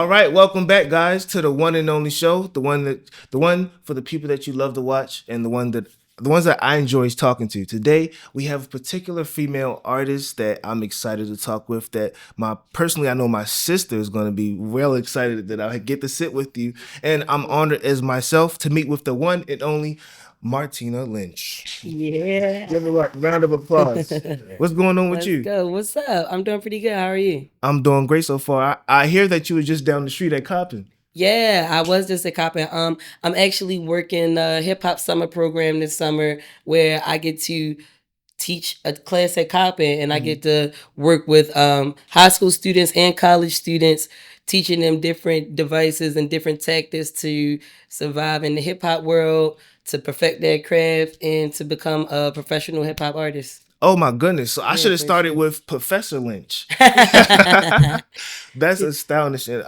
All right, welcome back, guys, to the one and only show, the one for the people that you love to watch, and the ones that I enjoy talking to. Today, we have a particular female artist that I'm excited to talk with. That my personally, I know my sister is going to be well excited that I get to sit with you, and I'm honored as myself to meet with the one and only Martina Lynch. Yeah. Give a round of applause. What's going on with Let's you? go. What's up? I'm doing pretty good. How are you? I'm doing great so far. I hear that you were just down the street at Coppin. Yeah, I was just a cop. I'm actually working a hip hop summer program this summer where I get to teach a class at Coppin, and I get to work with high school students and college students, teaching them different devices and different tactics to survive in the hip hop world, to perfect their craft, and to become a professional hip hop artist. Oh my goodness! So I Yeah, should have for started sure. with Professor Lynch. Yeah, That's astounding. for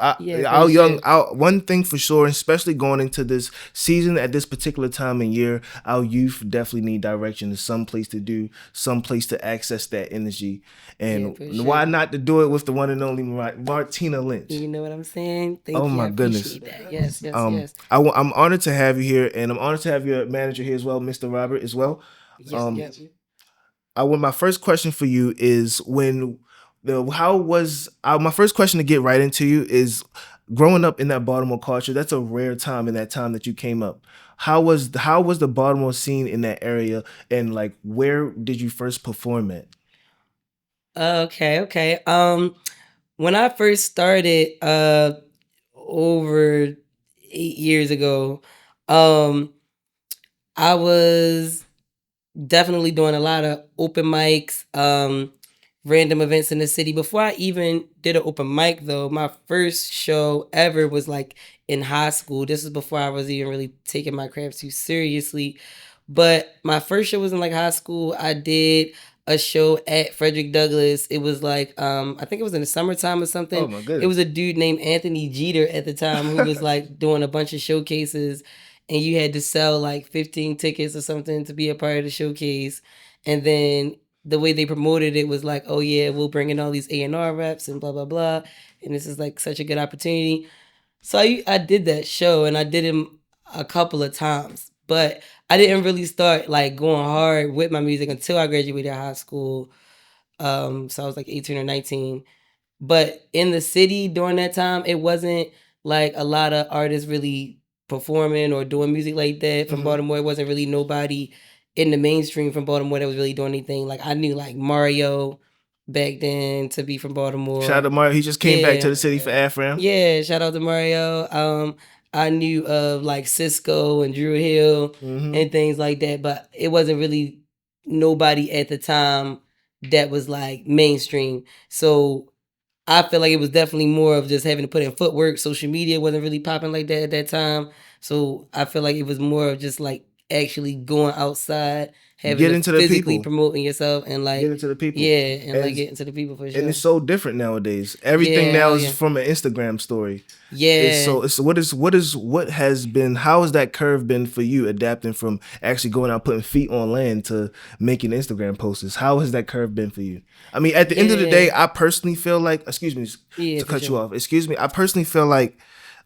Our young, sure. one thing for sure, especially going into this season at this particular time in year, our youth definitely need direction. There's some place to do, some place to access that energy, Yeah, and for why sure. not to do it with the one and only Martina Lynch? You know what I'm saying? Oh Thank you. I my goodness. appreciate that. Yes, yes, yes. I'm honored to have you here, and I'm honored to have your manager here as well, Mr. Robert, as well. Yep, Um, yep. I want my first question for you is when the how was my first question to get right into you is growing up in that Baltimore culture. That's a rare time in that time that you came up. How was the Baltimore scene in that area, and like where did you first perform at? Okay, okay. When I first started, over 8 years ago, um, I was definitely doing a lot of open mics, random events in the city. Before I even did an open mic, though, my first show ever was like in high school. This is before I was even really taking my craft too seriously. But my first show was in like high school. I did a show at Frederick Douglass. It was like I think it was in the summertime or Oh something. my It was goodness. a dude named Anthony Jeter at the time who was like doing a bunch of showcases, and you had to sell like 15 tickets or something to be a part of the showcase. And then the way they promoted it was like, oh yeah, we'll bring in all these A&R reps and blah blah blah, and this is like such a good opportunity. So I did that show, and I did him a couple of times, but I didn't really start like going hard with my music until I graduated high school. So I was like 18 or 19. But in the city during that time, it wasn't like a lot of artists really performing or doing music like that from Mhm. Baltimore. It wasn't really nobody in the mainstream from Baltimore that was really doing anything. Like I knew like Mario back then to be from Shout out Baltimore. to Mario. He just came back to Yeah. the city for AFRAM. Yeah, shout out to Mario. I knew of like Cisco and Drew Hill Hmm. and things like that, but it wasn't really nobody at the time that was like mainstream. So I feel like it was definitely more of just having to put in footwork. Social media wasn't really popping like that at that time. So I feel like it was more of just like actually going outside, having Get to into the physically people. promoting yourself and Get like, into the people. yeah, and like As getting to the people for and sure. it's so different nowadays. Everything Yeah, now oh is yeah. from an Instagram story. It's Yeah. so it's what has been how has that curve been for you adapting from actually going out putting feet on land to making Instagram posts? How has that curve been for you? I mean, at the end of the day, Yeah. I personally feel like excuse me Yeah, to for cut you sure. off. Excuse me. I personally feel like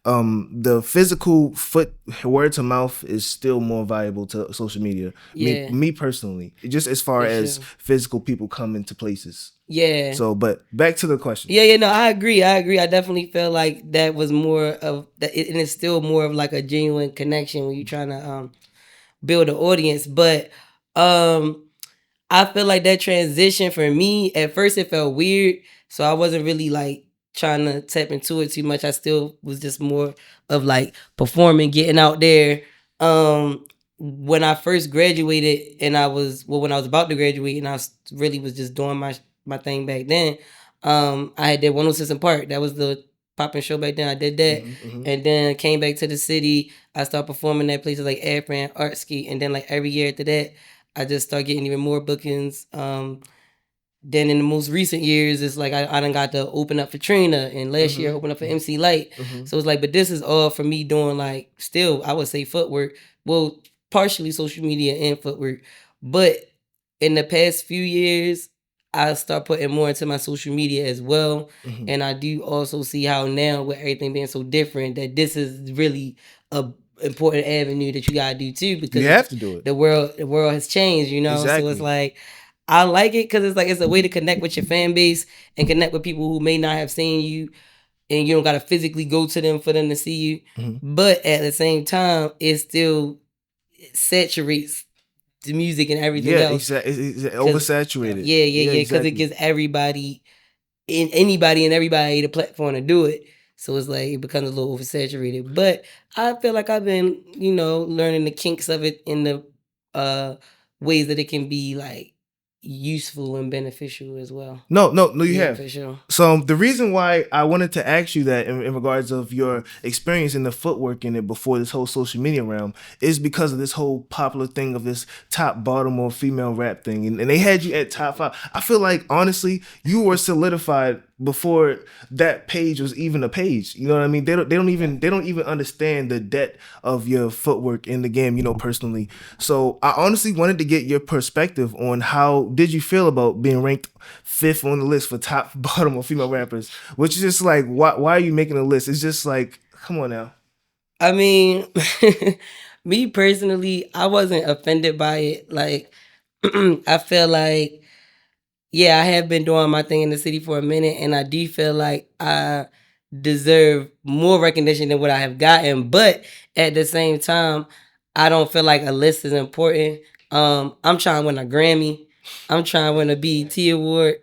the physical foot word to mouth is still more valuable to social media. Me Yeah, me personally, just as far for as sure. physical people come into places. Yeah. So, but back to the question. Yeah, yeah, no, I agree. I agree. I definitely feel like that was more of that, and it's still more of like a genuine connection when you're trying to build an audience. But um I feel like that transition for me, at first it felt weird. So I wasn't really like trying to tap into it too much. I still was just more of like performing, getting out there. When I first graduated and when I was about to graduate and really was just doing my thing back then, I had that 106 in Park. That was the popping show back then. I did that. Hmm. Hmm. And then came back to the city. I started performing at places like Airfran, Art Ski, and then like every year after that, I just start getting even more bookings. Then in the most recent years, it's like I done got to open up for Trina, and last year I Hmm. opened up for MC Light. Hmm. So it's like, but this is all for me doing like still I would say footwork. Well, partially social media and footwork, but in the past few years, I start putting more into my social media as well. Mhm. And I do also see how now with everything being so different that this is really a important avenue that you gotta do too, because You have to do it. the world has changed, you know. So it's Exactly. like I like it because it's like it's a way to connect with your fan base and connect with people who may not have seen you, and you don't gotta physically go to them for them to see you. Mhm. But at the same time, it still saturates the music and everything Yeah, else. exactly. It's 'Cause- oversaturated. yeah, because it exactly. gives everybody and anybody and everybody the platform to do it. So it's like it becomes a little oversaturated. But I feel like I've been, you know, learning the kinks of it in the uh ways that it can be like useful and beneficial as well. No, you Yeah, have. for sure. So the reason why I wanted to ask you that in regards of your experience in the footwork in it before this whole social media realm is because of this whole popular thing of this top Baltimore female rap thing, and they had you at top 5. I feel like honestly you were solidified before that page was even a page. You know what I mean? They don't even understand the depth of your footwork in the game. You know, personally. So I honestly wanted to get your perspective on how did you feel about being ranked 5th on the list for top Baltimore female rappers, which is just like why are you making a list? It's just like come on now. I mean, me personally, I wasn't offended by it. Like, I feel like, yeah, I have been doing my thing in the city for a minute, and I do feel like I deserve more recognition than what I have gotten. But at the same time, I don't feel like a list is important. I'm trying to win a Grammy. I'm trying to win a BET award.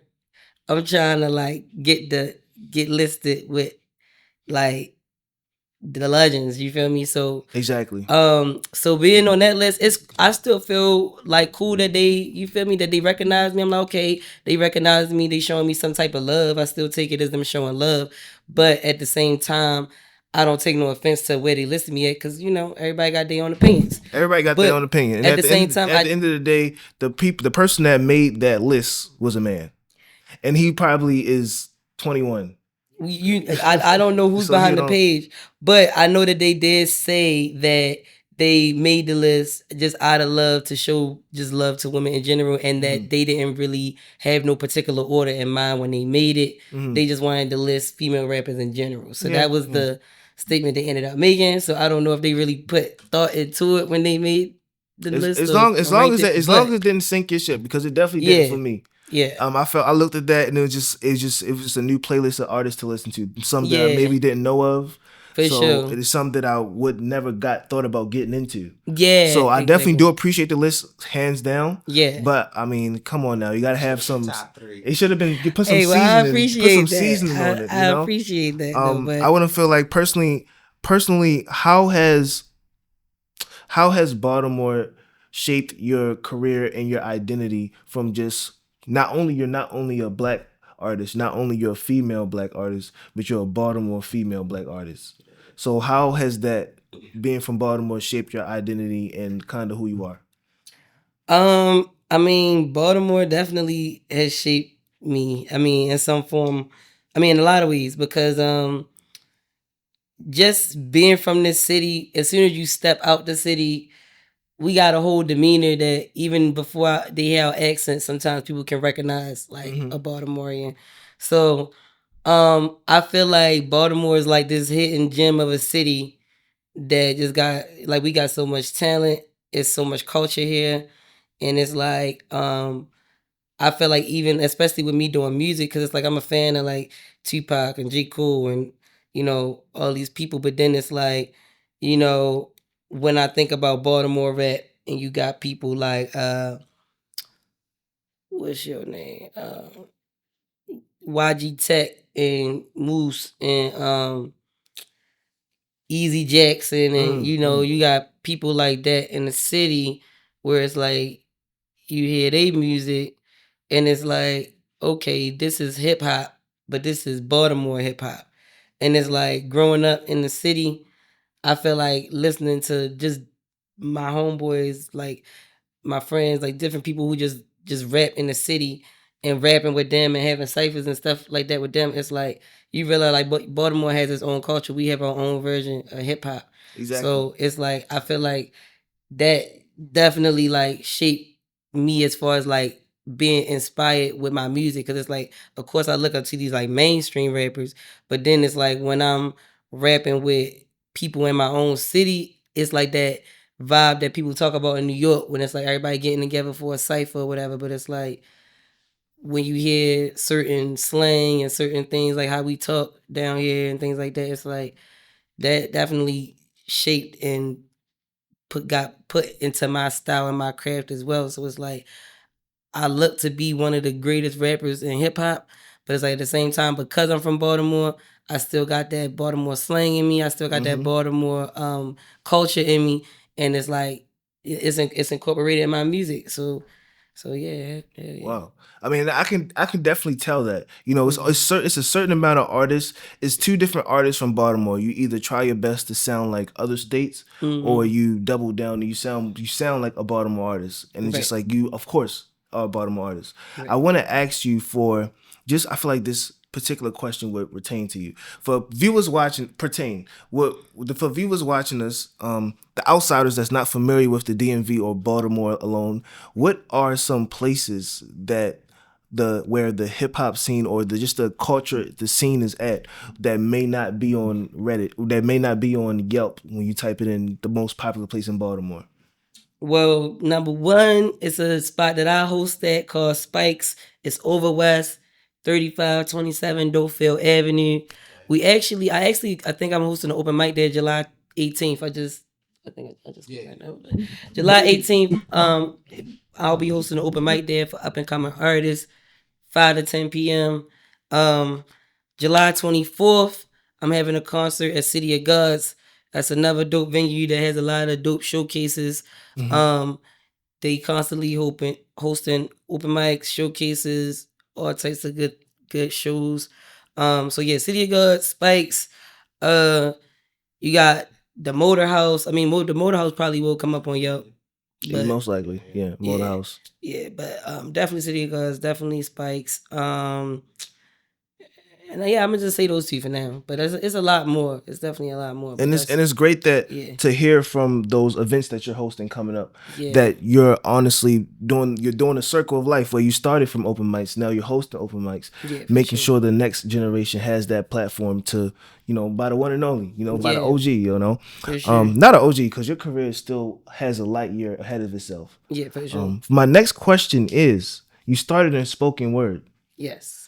I'm trying to like get listed with like the legends. You feel me? So Exactly. so being on that list, it's I still feel like cool that they, you feel me, that they recognize me. I'm like, okay, they recognize me, they showing me some type of love. I still take it as them showing love. But at the same time, I don't take no offense to where they listed me at, because you know, everybody got their own opinions. Everybody got their But own opinion, and at the same time, at the end of the day, the person that made that list was a man, and he probably is 21. I don't know who's So you behind the don't. page, but I know that they did say that they made the list just out of love to show just love to women in general, and that they didn't really have no particular order in mind when they made it. They just wanted to list female rappers in general. So Yeah, that was the statement they ended up making. So I don't know if they really put thought into it when they made the list As or long ranked it. as long as it didn't sink your ship, because it definitely didn't for Yeah, me. yeah, I looked at that and it was just a new playlist of artists to listen to. Some that I yeah, maybe didn't know of. for So sure. it is something that I would never got thought about getting into. Yeah, So I definitely exactly. do appreciate the list hands down. Yeah. But I mean, come on now, you gotta have some. It should have been you put some Hey, well, I seasoning, appreciate seasoning on that. it. You I know. appreciate that though, I but want to feel like personally, how has Baltimore shaped your career and your identity from just you're not only a black artist, not only you're a female black artist, but you're a Baltimore female black artist. So how has that being from Baltimore shaped your identity and kind of who you are? I mean, Baltimore definitely has shaped me. I mean, in some form, I mean, in a lot of ways, because just being from this city, as soon as you step out the city, we got a whole demeanor that even before they have accents, sometimes people can recognize like Mm-hmm. a Baltimorean. So, I feel like Baltimore is like this hidden gem of a city that just got like we got so much talent. It's so much culture here, and it's like I feel like even especially with me doing music, because it's like I'm a fan of like Tupac and J. Cole and you know all these people, but then it's like you know when I think about Baltimore rap and you got people like what's your name, YG Tech and Moose and Easy Jackson, and you know you got people like that in the city where it's like you hear their music and it's like, okay, this is hip hop, but this is Baltimore hip hop. And it's like growing up in the city, I feel like listening to just my homeboys, like my friends, like different people who just rap in the city and rapping with them and having ciphers and stuff like that with them. It's like you realize like Baltimore has its own culture. We have our own version of hip hop. Exactly. So it's like I feel like that definitely like shaped me as far as like being inspired with my music, because it's like, of course, I look up to these like mainstream rappers, but then it's like when I'm rapping with people in my own city, it's like that vibe that people talk about in New York when it's like everybody getting together for a cipher or whatever. But it's like when you hear certain slang and certain things like how we talk down here and things like that, it's like that definitely shaped and got put into my style and my craft as well. So it's like I look to be one of the greatest rappers in hip hop, but it's like at the same time, because I'm from Baltimore, I still got that Baltimore slang in me. I still got that Baltimore culture in me, and it's like it's incorporated in my music. So yeah, yeah. Wow. I mean, I can definitely tell that. You know, it's a certain amount of artists. It's two different artists from Baltimore. You either try your best to sound like other states, or you double down and you sound like a Baltimore artist. And it's just Right. like you, of course, are a Baltimore artist. Right. I want to ask you for just. I feel like this particular question would pertain to you. For viewers watching, for viewers watching us, the outsiders that's not familiar with the DMV or Baltimore alone, what are some places that where the hip hop scene or just the culture, the scene is at, that may not be on Reddit, that may not be on Yelp when you type it in, the most popular place in Baltimore? Well, number one, it's a spot that I host at called Spikes. It's over West, 3527 Dofield Avenue. I think I'm hosting an open mic there July 18th. I think I just right now. July 18th. I'll be hosting an open mic there for up and coming artists, 5 to 10 p.m. Um, July 24th, I'm having a concert at City of Gods. That's another dope venue that has a lot of dope showcases. Um, they constantly hosting open mics, showcases, all types of good shows. So yeah, City of Gods, Spikes. Uh, you got the Motor House. I mean, the Motor House probably will come up on Yelp, but Most likely, yeah, Motor yeah, House. yeah, but definitely City of Gods, definitely Spikes. And yeah, I'm gonna just say those two for now. But it's a lot more. It's definitely a lot more. But And it's great that yeah, to hear from those events that you're hosting coming up, yeah, that you're honestly doing a circle of life where you started from open mics, now you're hosting open mics, yeah, for making sure. sure the next generation has that platform to, by the one and only, by the Yeah, OG. for sure. Not an OG, because your career still has a light year ahead of itself. Yeah, for sure. My next question is, you started in spoken word Yes.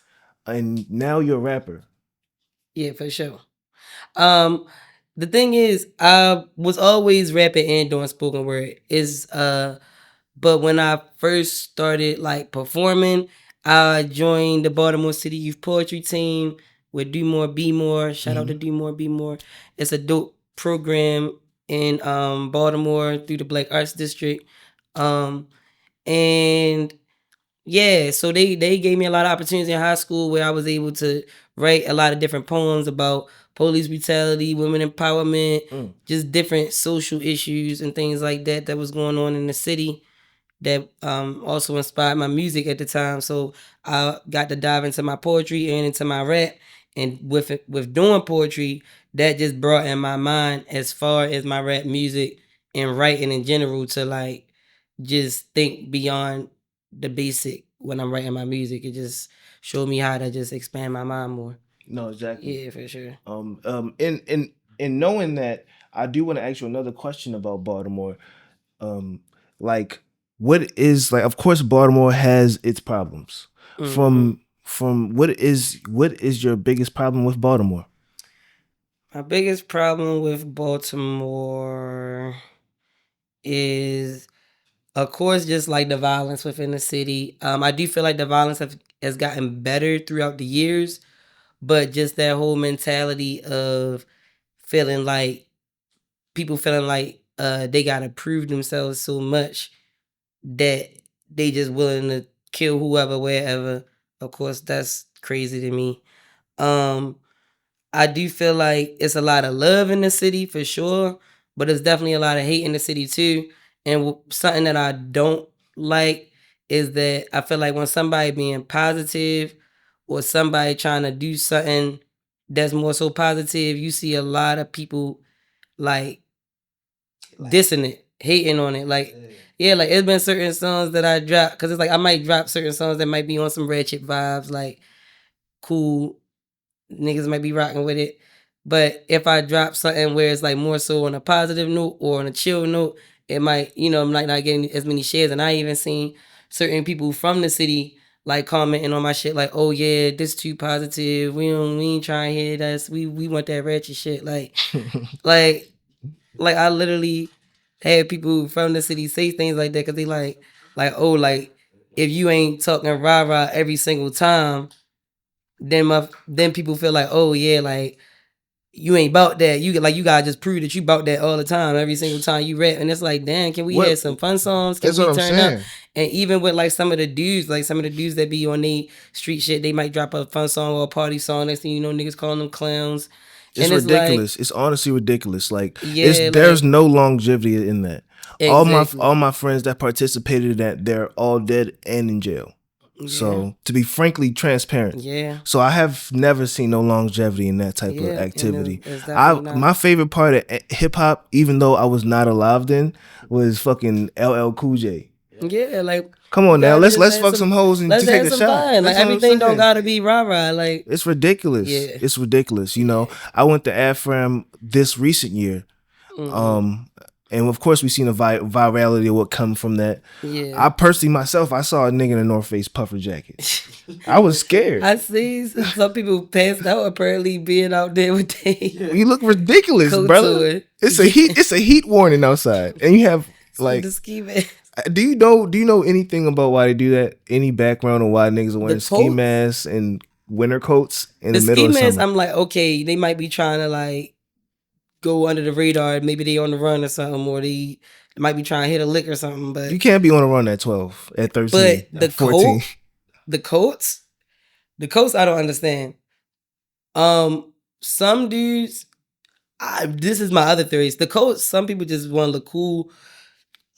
and now you're a rapper. Yeah, for sure. Um, the thing is, I was always rapping and doing spoken word. But when I first started like performing, I joined the Baltimore City Youth Poetry Team with Do More Be More. Shout out to Do More Be More. It's a dope program in Baltimore through the Black Arts District. Um, and yeah, so they gave me a lot of opportunities in high school where I was able to write a lot of different poems about police brutality, women empowerment, just different social issues and things like that was going on in the city, that also inspired my music at the time. So I got to dive into my poetry and into my rap, and with doing poetry, that just brought in my mind as far as my rap music and writing in general to like just think beyond the basic when I'm writing my music. It just showed me how to just expand my mind more. No, exactly. Yeah, for sure. In knowing that, I do want to ask you another question about Baltimore. Um, like, what is, like? Of course, Baltimore has its problems. Hmm. From what is your biggest problem with Baltimore? My biggest problem with Baltimore is, of course, just like the violence within the city. I do feel like the violence has gotten better throughout the years, but just that whole mentality of feeling like people feeling like they gotta prove themselves so much that they just willing to kill whoever, wherever. Of course, that's crazy to me. Um, I do feel like it's a lot of love in the city for sure, but there's definitely a lot of hate in the city too. And something that I don't like is that I feel like when somebody being positive or somebody trying to do something that's more so positive, you see a lot of people like dissing it. hating on it. Like, yeah, like it's been certain songs that I drop because it's like I might drop certain songs that might be on some ratchet vibes, like cool niggas might be rocking with it. But if I drop something where it's like more so on a positive note or on a chill note, it might, might not getting as many shares. And I even seen certain people from the city like commenting on my shit, like, "Oh yeah, this too positive. We ain't trying to hear that. We want that ratchet shit." Like, I literally had people from the city say things like that because they oh, like if you ain't talking rah rah every single time, then people feel like, oh yeah, like you ain't about that. You gotta just prove that you about that all the time, every single time you rap. And it's like, damn, can we have some fun songs? Can That's what we I'm turn up? saying. And even with like some of the dudes, that be on they street shit, they might drop a fun song or a party song. Next thing you know, niggas calling them clowns. It's And it's like, ridiculous. It's honestly ridiculous. Like yeah, there's like no longevity in that. exactly. All my friends that participated in that, they're all dead and in jail. Yeah. So to be frankly transparent, Yeah. So I have never seen no longevity in that type of Yeah, and activity. it's definitely not. My favorite part of hip hop, even though I was not alive then, was fucking LL Cool J. Yeah, like Come on you now, gotta just let's have fuck some- some hoes and let's take have a some shot. fun. Like That's what I'm everything don't saying. gotta be rah rah. Like It's ridiculous. Yeah. It's ridiculous. You know, I went to AFRAM this recent year. And of course we seen the virality of what come from that. yeah. I personally myself, I saw a nigga in a North Face puffer jacket. I was scared. I see some people passed out apparently being out there with they You look ridiculous, coat brother. to it. It's a heat warning outside, and you have like. the ski mask. Do you know anything about why they do that? Any background on why niggas are wearing ski coats? masks and winter coats in The the middle ski of mask, summer? I'm like, okay, they might be trying to like go under the radar. Maybe they on the run or something, or they might be trying to hit a lick or something. But You can't be on a run at 12, at 13, but the at 14. the coats, I don't understand. Some dudes, this is my other theories. The coats, some people just want to look cool.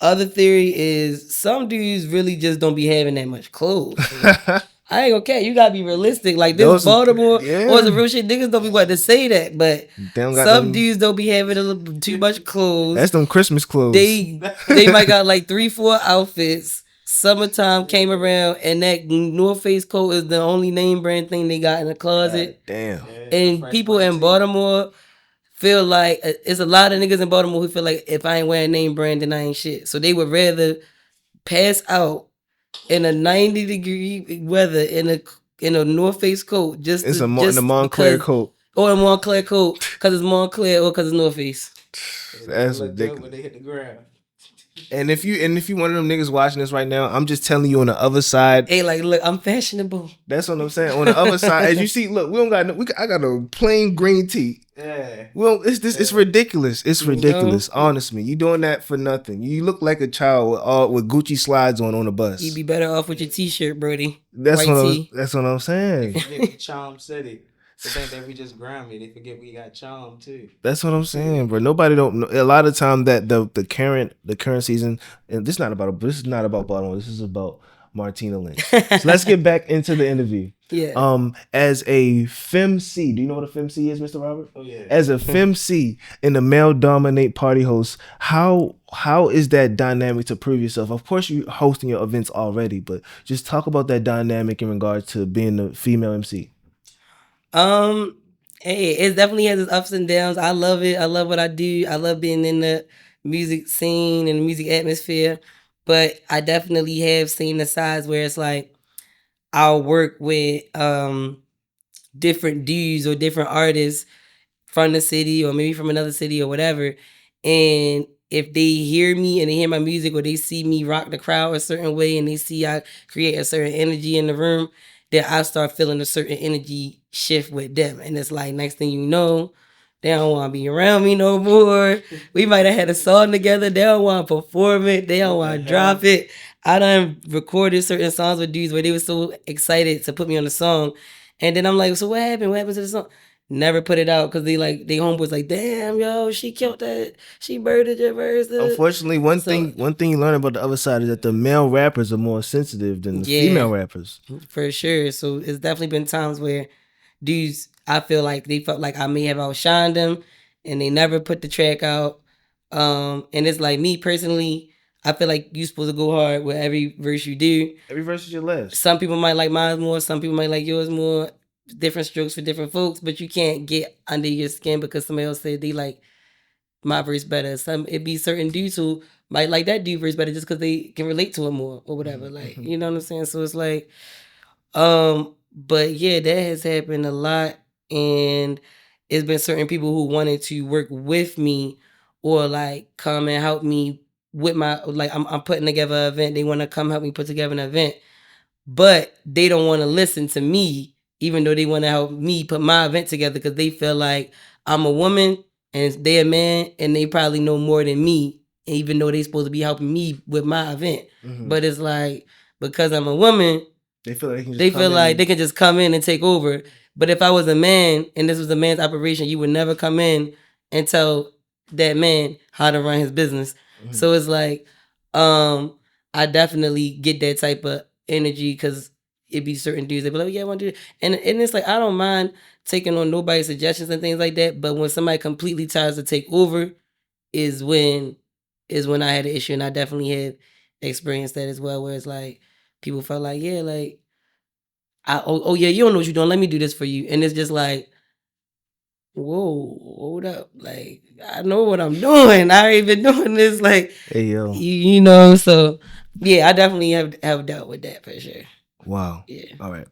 Other theory is some dudes really just don't be having that much clothes. I ain't okay. You gotta be realistic. Like this Baltimore or the real shit. Niggas don't be wanting to say that, but some dudes don't be having a little too much clothes. That's them Christmas clothes. They might got like 3-4 outfits. Summertime came around, and that North Face coat is the only name brand thing they got in the closet. Damn. And people in Baltimore feel like it's a lot of niggas in Baltimore who feel like if I ain't wearing name brand, then I ain't shit. So they would rather pass out in a 90-degree weather in a North Face coat just It's in a Montclair coat. Or a Montclair coat because it's Montclair or because it's North Face. That's ridiculous. When they hit the ground. And if you one of them niggas watching this right now, I'm just telling you on the other side. Hey, like, look, I'm fashionable. That's what I'm saying. On the other side, as you see, look, I got a plain green tee. Yeah. Well, it's ridiculous. It's ridiculous. Honestly, you doing that for nothing. You look like a child with Gucci slides on the bus. You'd be better off with your t-shirt, Brody. That's what I'm saying. Charm City. They think that we just Grammy. They forget we got charm too. That's what I'm saying, bro. Nobody don't know. A lot of time that the current season, and this is not about Baltimore. This is about Martina Lynch. So let's get back into the interview. Yeah. As a femcee, do you know what a femcee is, Mr. Robert? Oh yeah. As a femcee and a male dominate party host, how is that dynamic to prove yourself? Of course, you're hosting your events already, but just talk about that dynamic in regards to being a female MC. Hey, it definitely has its ups and downs. I love it. I love what I do. I love being in the music scene and the music atmosphere. But I definitely have seen the sides where it's like I'll work with different dudes or different artists from the city or maybe from another city or whatever. And if they hear me and they hear my music or they see me rock the crowd a certain way and they see I create a certain energy in the room, then I start feeling a certain energy shift with them. And it's like, next thing you know, they don't want to be around me no more. We might have had a song together. They don't want to perform it. They don't want to drop it. I done recorded certain songs with dudes where they were so excited to put me on the song. And then I'm like, so what happened? What happened to the song? Never put it out because they homeboys like, damn, yo, she killed that. She murdered your verse. Unfortunately, one thing you learn about the other side is that the male rappers are more sensitive than the female rappers. For sure. So it's definitely been times where dudes, I feel like they felt like I may have outshined them and they never put the track out. And it's like, me personally, I feel like you're supposed to go hard with every verse you do. Every verse is your last. Some people might like mine more, some people might like yours more. Different strokes for different folks, but you can't get under your skin because somebody else said they like my verse better. It be certain dudes who might like that dude verse better just because they can relate to it more or whatever. Like, you know what I'm saying? So it's like, but yeah, that has happened a lot, and it's been certain people who wanted to work with me or like come and help me with my, like, I'm putting together an event. They want to come help me put together an event, but they don't want to listen to me, even though they want to help me put my event together because they feel like I'm a woman and they a man and they probably know more than me, even though they supposed to be helping me with my event. But it's like, because I'm a woman, they feel like they can just come in and take over. But if I was a man and this was a man's operation, you would never come in and tell that man how to run his business. So it's like, I definitely get that type of energy because it be certain dudes that be like, yeah, I want to do it. And it's like, I don't mind taking on nobody's suggestions and things like that. But when somebody completely tries to take over is when I had an issue. And I definitely have experienced that as well, where it's like people felt like, yeah, like, oh yeah, you don't know what you're doing. Let me do this for you. And it's just like, whoa, hold up. Like, I know what I'm doing. I ain't been doing this. Like, hey, yo. You know, so yeah, I definitely have dealt with that for sure. Wow. Yeah. All right.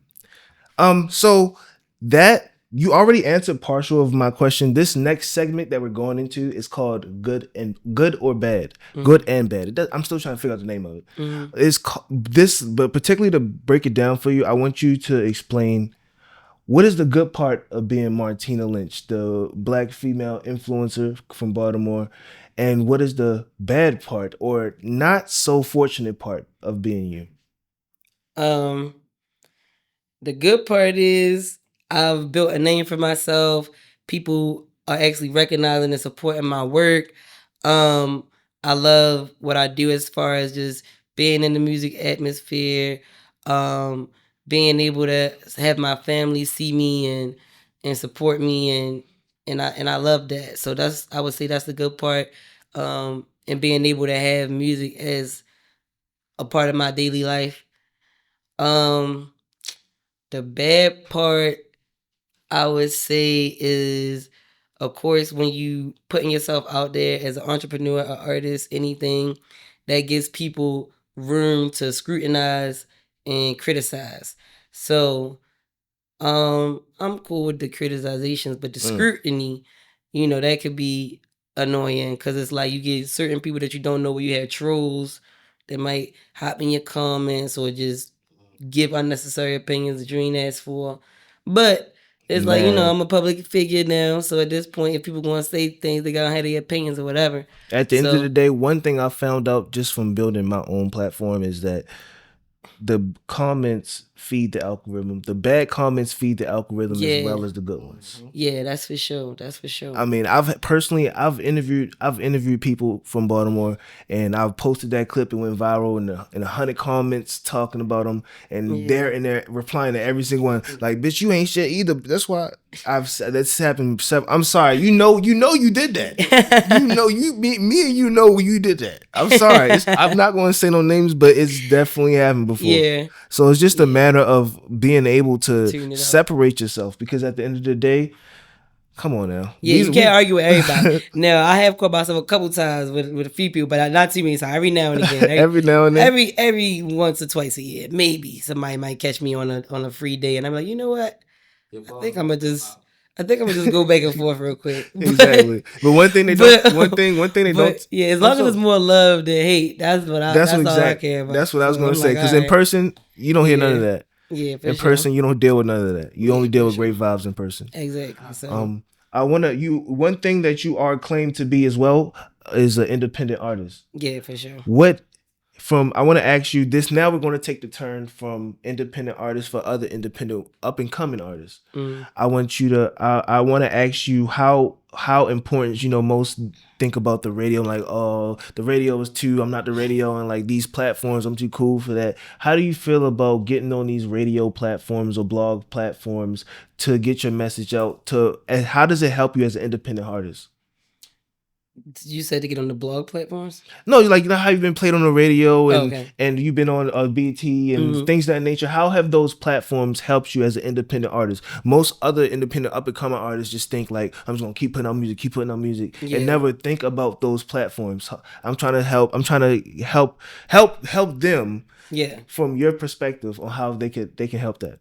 So that you already answered partial of my question. This next segment that we're going into is called Good or Bad. Good and Bad. I'm still trying to figure out the name of it. It's this, but particularly to break it down for you, I want you to explain what is the good part of being Martina Lynch, the Black female influencer from Baltimore, and what is the bad part or not so fortunate part of being you? The good part is I've built a name for myself. People are actually recognizing and supporting my work. I love what I do as far as just being in the music atmosphere, being able to have my family see me and support me, and I love that. So I would say that's the good part. And being able to have music as a part of my daily life. The bad part, I would say, is, of course, when you putting yourself out there as an entrepreneur, an artist, anything, that gives people room to scrutinize and criticize. So, I'm cool with the criticizations, but the scrutiny, that could be annoying because it's like you get certain people that you don't know where you have trolls that might hop in your comments or just give unnecessary opinions that you ain't asked for. But it's like, I'm a public figure now, so at this point, if people want to say things, they gotta have their opinions or whatever. At the end of the day, one thing I found out just from building my own platform is that the comments feed the algorithm. The bad comments feed the algorithm as well as the good ones. Yeah, that's for sure. I mean, I've interviewed people from Baltimore, and I've posted that clip. It went viral, and 100 comments talking about them, and they're in there replying to every single one. Like, bitch, you ain't shit either. That's why that's happened. I'm sorry. You know you did that. Me and you did that. I'm sorry. I'm not going to say no names, but it's definitely happened before. Yeah. So it's just a matter of being able to separate yourself, because at the end of the day, come on now. Yeah, you can't argue with everybody. Now, I have caught myself a couple times with a few people, but not too many times. Every now and again. Every now and then. Every once or twice a year, maybe somebody might catch me on a free day, and I'm like, you know what? I think I'm gonna just go back and forth real quick. Exactly. But one thing they don't. Yeah, as long as it's more love than hate, that's all I care about. That's what I was gonna say. Because in person, you don't hear none of that. Yeah, in person, you don't deal with none of that. You only deal with great vibes in person. Exactly. So, one thing that you are claimed to be as well is an independent artist. Yeah, for sure. I want to ask you this. Now we're going to take the turn from independent artists for other independent up and coming artists. I want to ask you how important, most think about the radio, like, oh, the radio is too, I'm not the radio, and like these platforms, I'm too cool for that. How do you feel about getting on these radio platforms or blog platforms to get your message out and how does it help you as an independent artist? You said to get on the blog platforms? No, like you know how you've been played on the radio Oh, and okay. and you've been on BT and things of that nature. How have those platforms helped you as an independent artist? Most other independent up and coming artists just think like I'm just gonna keep putting out music, keep putting out music, Yeah. and never think about those platforms. I'm trying to help. I'm trying to help them Yeah. from your perspective on how they can help that.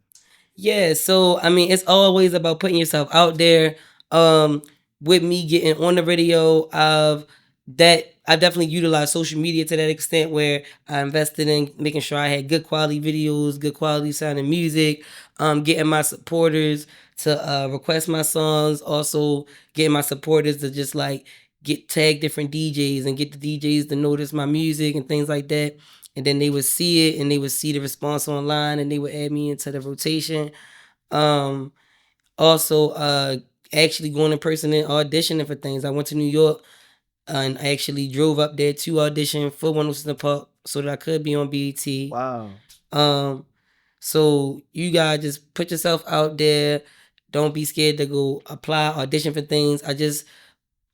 Yeah, so I mean, it's always about putting yourself out there. With me getting on the radio, I definitely utilized social media to that extent where I invested in making sure I had good quality videos, good quality sounding music, getting my supporters to request my songs, also getting my supporters to just like get tag different DJs and get the DJs to notice my music and things like that. And then they would see it and they would see the response online and they would add me into the rotation. Um, Also, actually going in person and auditioning for things. I went to New York and I actually drove up there to audition for 106 Park so that I could be on BET. Wow. So you gotta just put yourself out there. Don't be scared to go apply, audition for things. I just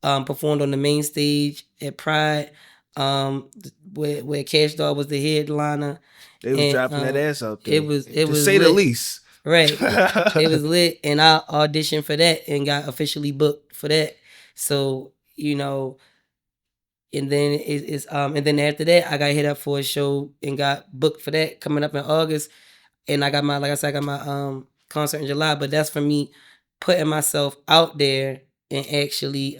performed on the main stage at Pride, where Cash Dog was the headliner. They was And dropping that ass out there. it To was say the lit. least. Right. It was lit and I auditioned for that and got officially booked for that. So, and then and then after that I got hit up for a show and got booked for that coming up in August. And I got my, like I said, I got my concert in July, but that's for me putting myself out there and actually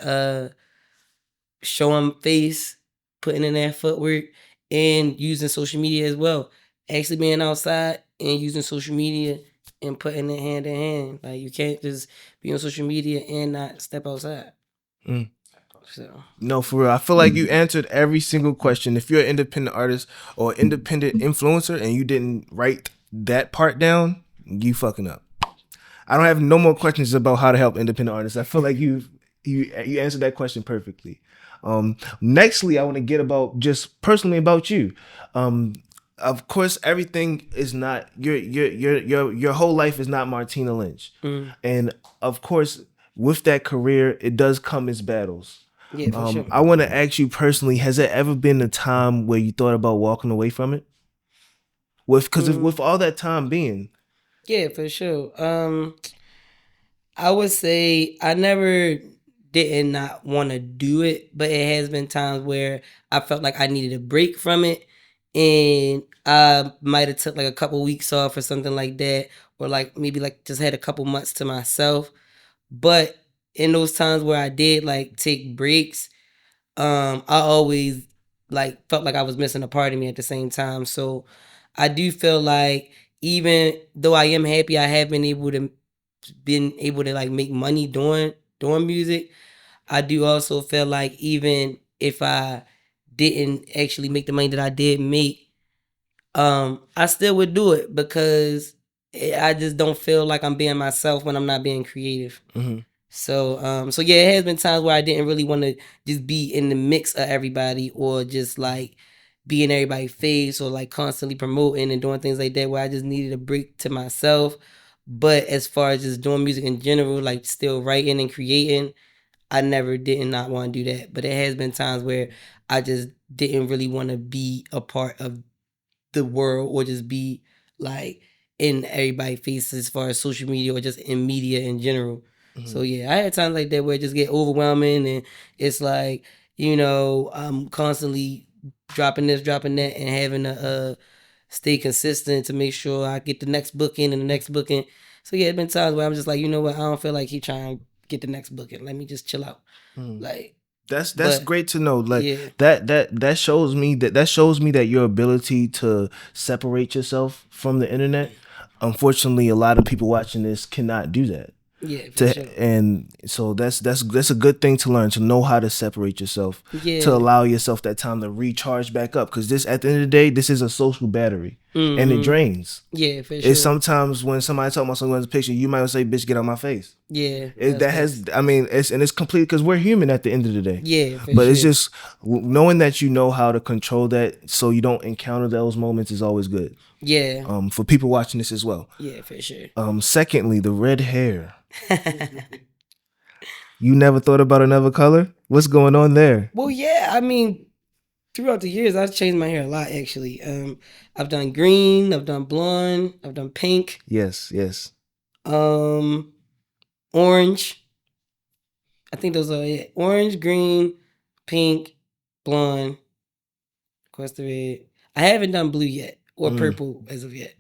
showing face, putting in that footwork, and using social media as well. Actually being outside and using social media and putting it hand in hand. Like you can't just be on social media and not step outside. So No, for real. I feel like you answered every single question. If you're an independent artist or independent influencer and you didn't write that part down, you fucking up. I don't have no more questions about how to help independent artists. I feel like you answered that question perfectly. Nextly, I want to get about just personally about you. Of course, everything is not your whole life is not Martina Lynch, and of course, with that career, it does come its battles. yeah, for sure. I want to ask you personally: has there ever been a time where you thought about walking away from it? With all that time being, Yeah, for sure. I would say I never did not want to do it, but it has been times where I felt like I needed a break from it, and I might have took like a couple weeks off or something like that, or like maybe like just had a couple months to myself. But in those times where I did like take breaks, I always like felt like I was missing a part of me at the same time. So I do feel like even though I am happy I have been able to like make money doing music, I do also feel like even if I didn't actually make the money that I did make, I still would do it because I just don't feel like I'm being myself when I'm not being creative. So yeah, it has been times where I didn't really want to just be in the mix of everybody or just like be in everybody's face or like constantly promoting and doing things like that where I just needed a break to myself. But as far as just doing music in general, like still writing and creating, I never did not want to do that. But it has been times where I just didn't really want to be a part of the world or just be like in everybody's face as far as social media or just in media in general. So yeah, I had times like that where it just get overwhelming and it's like, I'm constantly dropping this, dropping that and having to stay consistent to make sure I get the next booking and the next booking. So yeah, it's been times where I'm just like, you know what, I don't feel like keep trying to get the next booking. Let me just chill out. Like that's but great to know. Like yeah. that shows me that your ability to separate yourself from the internet. Unfortunately, a lot of people watching this cannot do that. Yeah, for sure. And so that's a good thing to learn, to know how to separate yourself, Yeah. to allow yourself that time to recharge back up, because this, at the end of the day, this is a social battery and it drains. Yeah, for sure. It's sometimes when somebody talking about someone's picture, you might say, bitch, get out my face. Yeah, it's complete, because we're human at the end of the day. Yeah, for But sure. it's just knowing that you know how to control that so you don't encounter those moments is always good. Yeah. For people watching this as well. Yeah, for sure. Secondly, the red hair. You never thought about another color? What's going on there? Well, yeah, I mean, throughout the years, I've changed my hair a lot. Actually, I've done green, I've done blonde, I've done pink, Yes, yes. Orange. I think those are it. Orange, green, pink, blonde. Of course, the red. I haven't done blue yet or purple as of yet.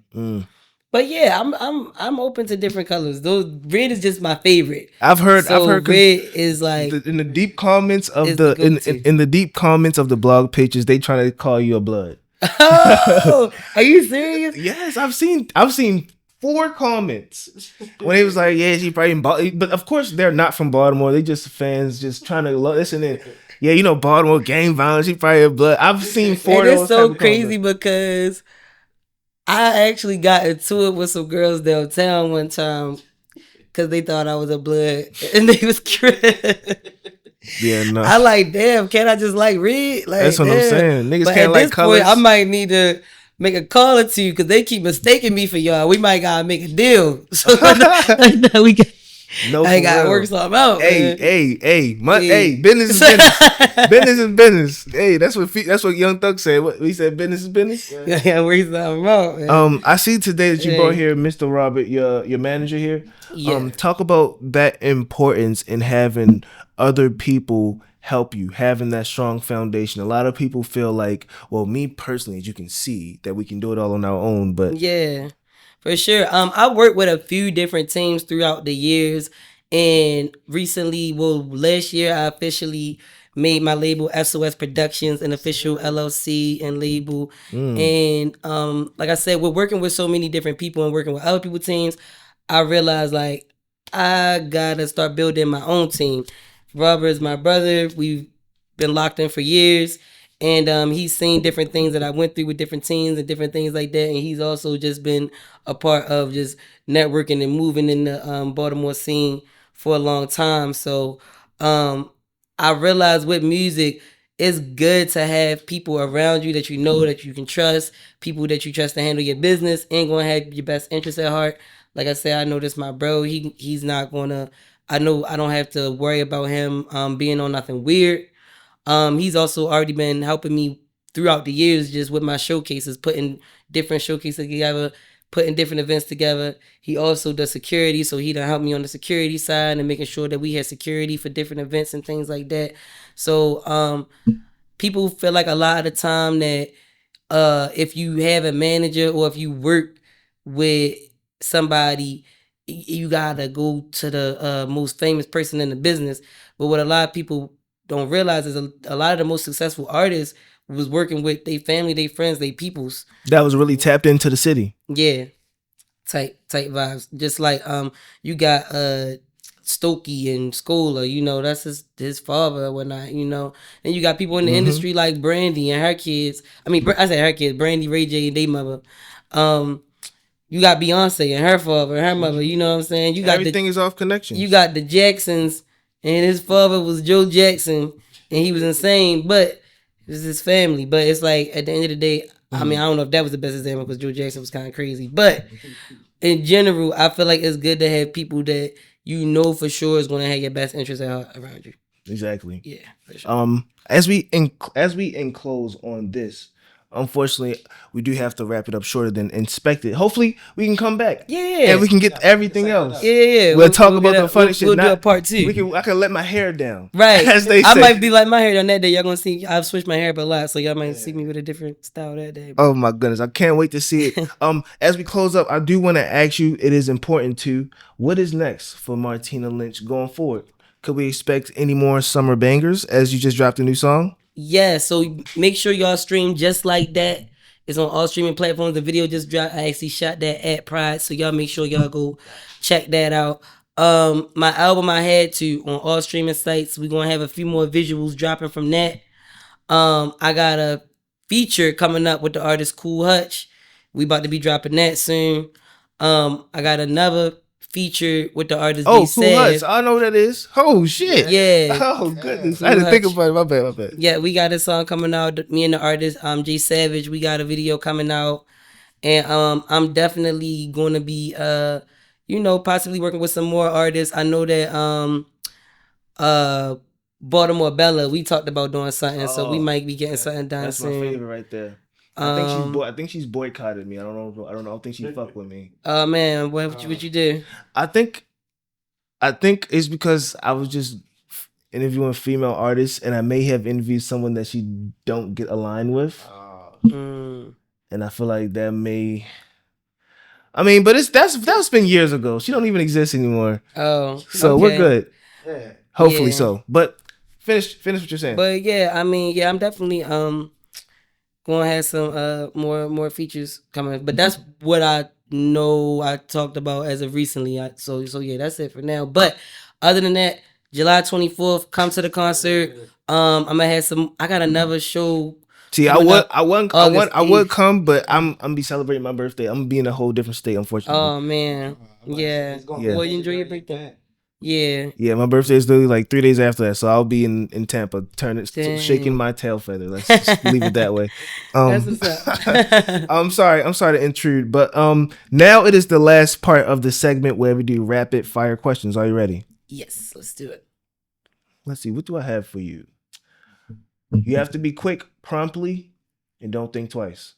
But yeah, I'm open to different colors. Those red is just my favorite. I've heard red is like in the deep comments of is the the go-to. in the deep comments of the blog pages, they trying to call you a blood. Oh, are you serious? Yes, I've seen 4 comments when he was like, yeah, she probably but of course they're not from Baltimore. They just fans just trying to listen in. Yeah, you know, Baltimore gang violence. She probably a blood. I've seen 4 And of it's those so type of crazy comments. because I actually got into it with some girls downtown one time because they thought I was a blood and they was Yeah, no. I like, damn, can't I just like red? Like, That's what I'm damn. saying. Niggas But can't at like this colors. point, I might need to make a call or two because they keep mistaking me for y'all. We might gotta make a deal. So we got. No, I for gotta real. work something out. Man. Hey, business is business. Business is business. Hey, that's what Young Thug said. What he said, business is business. Yeah, I gotta work something out. Man. I see today that you Hey. brought here Mr. Robert, your manager here. Yeah. Talk about that importance in having other people help you, having that strong foundation. A lot of people feel like, well, me personally, as you can see, that we can do it all on our own, but Yeah, for sure. I worked with a few different teams throughout the years, and recently, well, last year I officially made my label SOS Productions, an official LLC and label. And like I said, we're working with so many different people and working with other people's teams. I realized like I gotta start building my own team. Robert is my brother. We've been locked in for years. And he's seen different things that I went through with different teams and different things like that. And he's also just been a part of just networking and moving in the Baltimore scene for a long time. So I realized with music, it's good to have people around you that you know that you can trust, people that you trust to handle your business and going to have your best interests at heart. Like I said, I know this my bro. He's not gonna. I know I don't have to worry about him being on nothing weird. He's also already been helping me throughout the years just with my showcases, putting different showcases together, putting different events together. He also does security, so he done helped me on the security side and making sure that we had security for different events and things like that. So people feel like a lot of the time that if you have a manager or if you work with somebody, you gotta go to the most famous person in the business. But what a lot of people don't realize is a lot of the most successful artists was working with their family, their friends, their peoples. that was really tapped into the city. Yeah, tight vibes. Just like you got Stokey and Scholar, you know, that's his father or whatnot, you know. And you got people in the industry like Brandy and her kids. I mean, I said her kids, Brandy, Ray J, and their mother. You got Beyonce and her father and her mother, you know what I'm saying? You got Everything is off connections. you got the Jacksons, and his father was Joe Jackson, and he was insane, but it was his family. But it's like at the end of the day, I mean, I don't know if that was the best example because Joe Jackson was kind of crazy, but in general, I feel like it's good to have people that you know for sure is going to have your best interest around you. Exactly. Yeah, for sure. As we enclose on this, unfortunately, we do have to wrap it up shorter than expected. Hopefully, we can come back. Yeah. And we can get everything else. Yeah. We'll talk about the funny shit. We'll do Not- a part 2. I can let my hair down. Right. As they say. I might be like my hair on that day. Y'all gonna see I've switched my hair up a lot, so y'all might see me with a different style that day. Oh my goodness, I can't wait to see it. As we close up, I do want to ask you, it is important too, what is next for Martina Lynch going forward? Could we expect any more summer bangers as you just dropped a new song? Yeah, so make sure y'all stream Just Like That. It's on all streaming platforms. The video just dropped. I actually shot that at Pride, so y'all make sure y'all go check that out. My album I Had To on all streaming sites. We're gonna have a few more visuals dropping from that. I got a feature coming up with the artist Cool Hutch. We about to be dropping that soon. I got another feature with the artist Oh, B Cool Hutch. I know who that is. Oh shit. Yeah. Oh goodness. Cool I didn't think Hutch. about it. My bad. Yeah, we got a song coming out. Me and the artist Jay Savage. We got a video coming out, and I'm definitely going to be possibly working with some more artists. I know that Baltimore Bella, we talked about doing something, so we Oh, might be getting something done That's my soon. favorite right there. Um, I think she's boycotted me. I don't know. I don't think she fuck with me. oh man, what you do? I think it's because I was just interviewing female artists, and I may have interviewed someone that she don't get aligned with, Mm. and I feel like that may. I mean, but that's been years ago. She don't even exist anymore, Oh, so we're okay. good. Yeah. Hopefully Yeah. so. But finish what you're saying. But yeah, I mean, yeah, I'm definitely gonna have some more features coming. But that's what I know I talked about as of recently. So yeah, that's it for now. But other than that, July 24th, come to the concert. I'm gonna have some. I got another show. See, coming up I would August 8th. come, but I'm gonna be celebrating my birthday. I'm gonna be in a whole different state, unfortunately. Oh man, yeah. Yeah. Well, you enjoy your birthday. Yeah. Yeah, my birthday is literally like 3 days after that, so I'll be in Tampa, shaking Dang. my tail feather. Let's just leave it that way. That's what's up. I'm sorry to intrude, but now it is the last part of the segment where we do rapid fire questions. Are you ready? Yes, let's do it. Let's see, what do I have for you? You have to be quick, promptly, and don't think twice.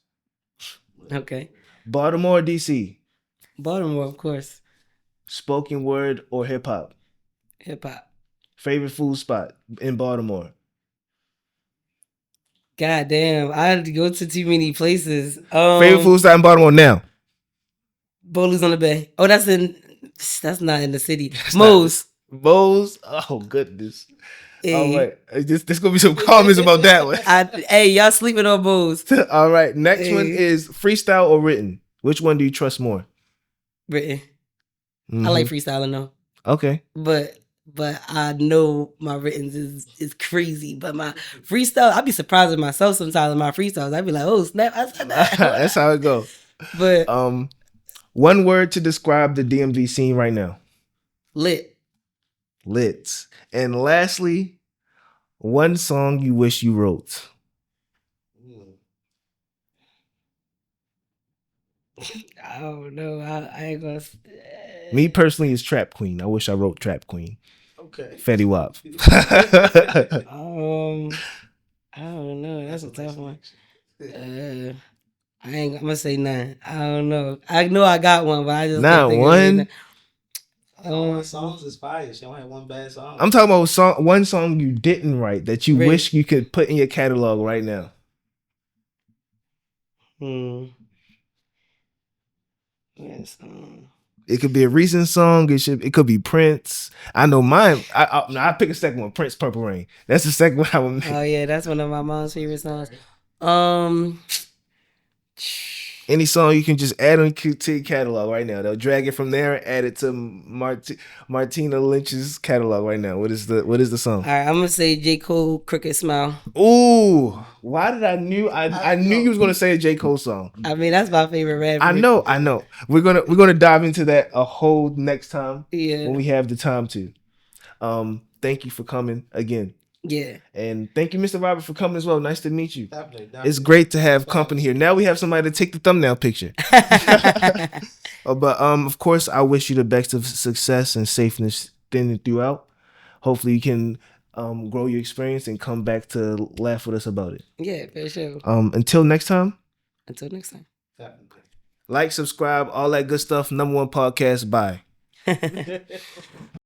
Okay. Baltimore, or DC, Baltimore, of course. spoken word or hip hop. Hip hop. Favorite food spot in Baltimore. God damn, I had to go to too many places. Favorite food spot in Baltimore now. Bowlers on the Bay. Oh, that's not in the city. That's Moe's. Moe's. Oh goodness. Hey. All right, this gonna be some comments about that one. Hey, y'all sleeping on Moe's. All right, next one Hey. is freestyle or written. Which one do you trust more? Written. Mhm. I like freestyling though. Okay. But I know my written is crazy. But my freestyle, I'd be surprised at myself sometimes in my freestyles. I'd be like, oh snap, I said that. That's how it goes. But one word to describe the DMV scene right now. lit. Lit. And lastly, one song you wish you wrote. I don't know. I ain't gonna. Me personally is Trap Queen. I wish I wrote Trap Queen. Okay. Fetty Wap. I don't know. That's a tough one. I'm gonna say none. I don't know. I know I got one, but I just Not can't think one? of it. All songs is fire. She only had one bad song. I'm talking about one song you didn't write that you Right. wish you could put in your catalog right now. Yes. It could be a recent song. It could be Prince. I know mine. I pick a second one. Prince, Purple Rain. That's the second one I would make. Oh yeah, that's one of my mom's favorite songs. Any song you can just add on to your catalog right now. They'll drag it from there and add it to Martina Lynch's catalog right now. What is the song? All right, I'm gonna say J. Cole, Crooked Smile. Ooh, why did I knew you was gonna say a J. Cole song. I mean, that's my favorite rapper. I know. We're gonna dive into that a whole next time. Yeah. When we have the time to. Thank you for coming again. Yeah. And thank you, Mr. Robert, for coming as well. Nice to meet you. Definitely. It's great to have company here. Now we have somebody to take the thumbnail picture. But of course, I wish you the best of success and safeness throughout. Hopefully, you can grow your experience and come back to laugh with us about it. Yeah, for sure. Until next time. Until next time. Definitely. Like, subscribe, all that good stuff. #1 podcast. Bye.